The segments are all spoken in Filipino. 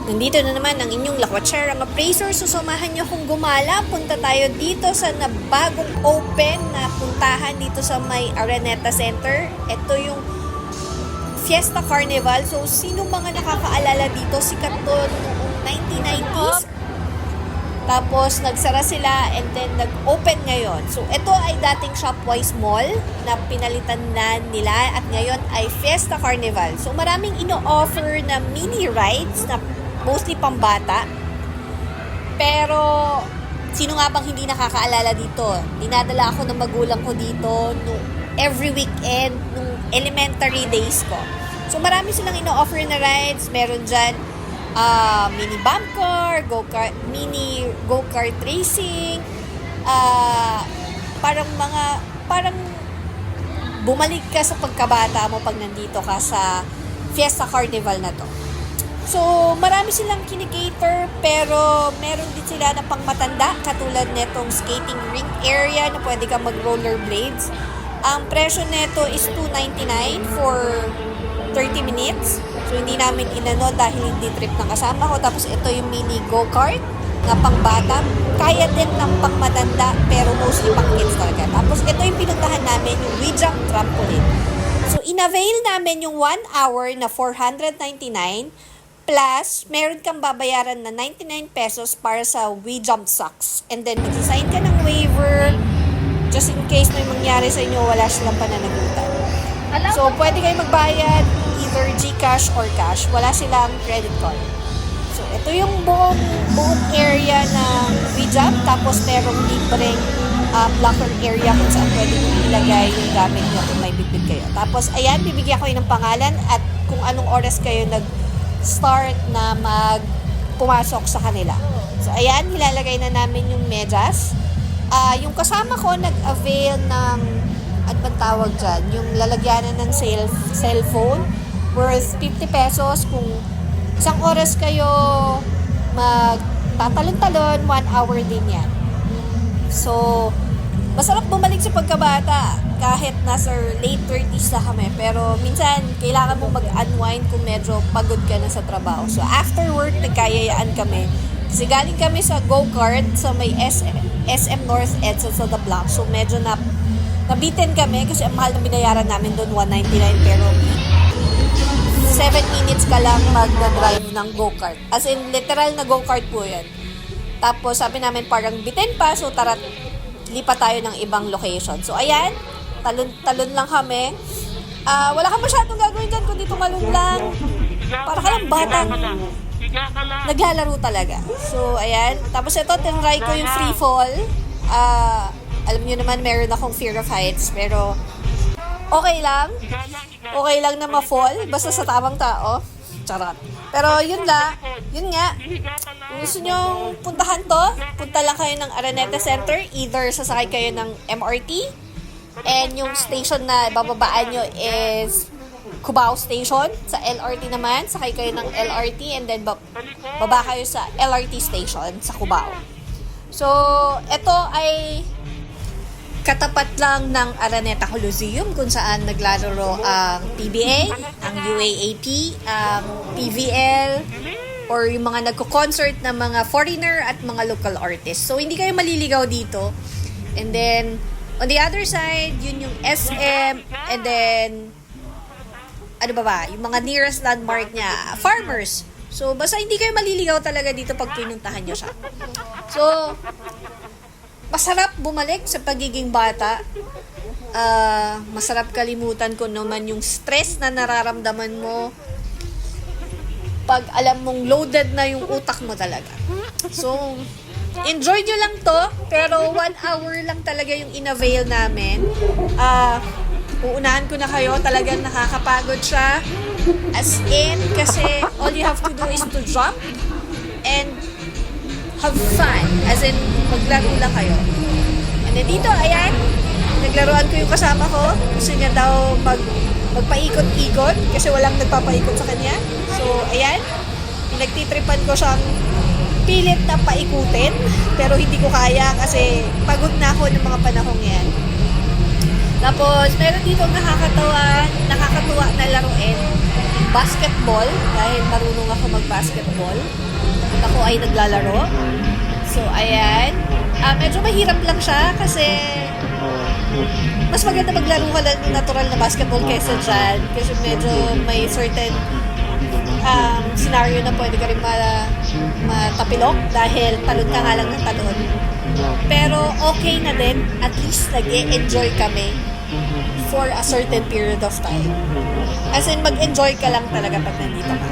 Nandito na naman ang inyong lakwatsarang appraiser. Susumahan nyo kung gumala. Punta tayo dito sa bagong open na puntahan dito sa may Araneta Center. Ito yung Fiesta Carnival. So, sino mga nakakaalala dito? Sikat to noong 1990s. Tapos, nagsara sila and then nag-open ngayon. So, ito ay dating Shopwise Mall na pinalitan na nila at ngayon ay Fiesta Carnival. So, maraming ino-offer na mini rides na mostly pambata. Pero, sino nga bang hindi nakakaalala dito? Dinadala ako ng magulang ko dito every weekend nung elementary days ko. So, marami silang ino-offer na rides. Meron dyan mini bump car, mini go-kart racing, parang bumalik ka sa pagkabata mo pag nandito ka sa Fiesta Carnival na to. So, marami silang kinikater, pero meron din sila na pangmatanda, katulad netong skating rink area na pwede kang mag-rollerblades. Ang presyo neto is $2.99 for 30 minutes. So, hindi namin inano dahil hindi trip ng kasama ko. Tapos, ito yung mini go-kart na pangbata. Kaya din ng pangmatanda, pero mostly pang kids talaga. Tapos, ito yung pinuntahan namin, yung WeJump trampoline. So, inavail namin yung 1 hour na $499. Plus, meron kang babayaran na 99 pesos para sa WeJump socks. And then, magsasign ka ng waiver just in case may mangyari sa inyo, wala silang pananagutan. So, pwede kayo magbayad either GCash or cash. Wala silang credit card. So, ito yung buong area ng WeJump. Tapos, merong libreng locker area kung saan pwede nyo ilagay yung gamit nyo kung may bitbit kayo. Tapos, ayan, bibigyan ko ng pangalan at kung anong oras kayo nag-start na pumasok sa kanila. So, ayan, nilalagay na namin yung medyas. Yung kasama ko nag-avail ng ano bang tawag dyan? Yung lalagyanan ng cellphone worth 50 pesos. Kung isang oras kayo magtatalon-talon, 1 hour din yan. So, masarap bumalik sa pagkabata kahit nasa late 30s na kami. Pero minsan, kailangan mo mag-unwind kung medyo pagod ka na sa trabaho. So, after work, nagkayayaan kami. Kasi galing kami sa go-kart sa may SM North EDSA sa The Block. So, medyo nabitin kami kasi ang mahal na binayaran namin doon, $199, pero 7 minutes ka lang mag-drive ng go-kart. As in, literal na go-kart po yan. Tapos, sabi namin parang bitin pa, so tara, lipat tayo ng ibang location. So, ayan, talon lang kami. Wala ka masyadong gagawin dyan kundi tumalon lang. Para ka lang batang naglalaro talaga. So, ayan. Tapos ito, tinry ko yung free fall. Alam niyo naman, meron akong fear of heights. Pero, okay lang. Okay lang na ma-fall. Basta sa tamang tao. Charot. Pero, yun nga. Kung gusto nyo puntahan to, punta lang kayo ng Araneta Center. Either sasakay kayo ng MRT. And yung station na bababaan nyo is Cubao Station. Sa LRT naman, sakay kayo ng LRT and then baba kayo sa LRT Station sa Cubao. So, ito ay katapat lang ng Araneta Coliseum kung saan naglalaro ang PBA, ang UAAP, ang PVL, or yung mga nagko-concert na mga foreigner at mga local artists. So, hindi kayo maliligaw dito. And then, on the other side, yun yung SM, and then ano ba? Yung mga nearest landmark niya, Farmers. So, basta hindi kayo maliligaw talaga dito pag pinuntahan nyo siya. So, masarap bumalik sa pagiging bata. Masarap kalimutan ko naman yung stress na nararamdaman mo pag alam mong loaded na yung utak mo talaga. So, enjoy nyo lang to, pero 1 hour lang talaga yung in-avail namin. Uunahan ko na kayo, talagang nakakapagod siya. As in, kasi all you have to do is to jump and have fun. As in, maglaro lang kayo. And then dito, ayan, naglaruan ko yung kasama ko. Gusto niya daw magpaikot-ikot kasi walang nagpapaikot sa kanya. So, ayan, pinagtitripan ko siyang pilit na paikutin, pero hindi ko kaya kasi pagod na ako ng mga panahong yan. Tapos, meron dito nakakatuwa na laruin. basketball dahil marunong ako mag-basketball. At ako ay naglalaro. So, ayan. Medyo mahirap lang siya kasi mas maganda maglaro ka lang ng natural na basketball kaysa dyan. Kasi medyo may certain scenario na pwede ka rin matapilok dahil talon ka nga lang ng talon. Pero okay na din. At least nag-e-enjoy kami for a certain period of time. As in, mag-enjoy ka lang talaga pag nandito ka.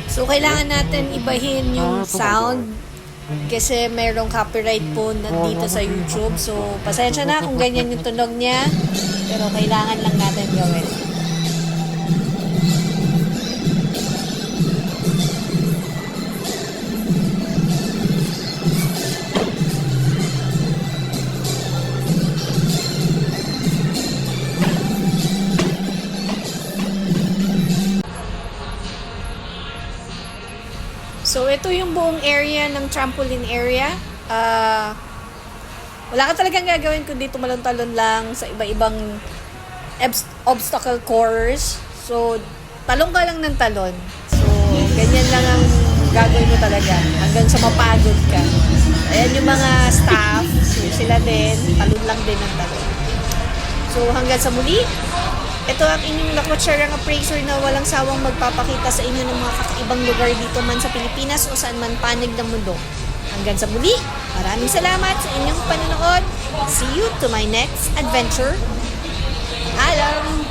So, kailangan natin ibahin yung sound kasi mayroong copyright po dito sa YouTube. So, pasensya na kung ganyan yung tunog niya. Pero kailangan lang natin gawin. So, ito yung buong area ng trampoline area. Wala ka talagang gagawin kundi tumalon-talon lang sa iba-ibang obstacle course. So, talong ka lang ng talon. So, ganyan lang ang gagawin mo talaga hanggang sa mapagod ka. Ayan yung mga staff. So, sila din. Talon lang din ng talon. So, hanggang sa muli. Ito ang inyong Lakwatsarang appraiser na walang sawang magpapakita sa inyo ng mga kakaibang lugar dito man sa Pilipinas o saan man panig ng mundo. Hanggang sa muli, maraming salamat sa inyong panonood. See you to my next adventure. Alam!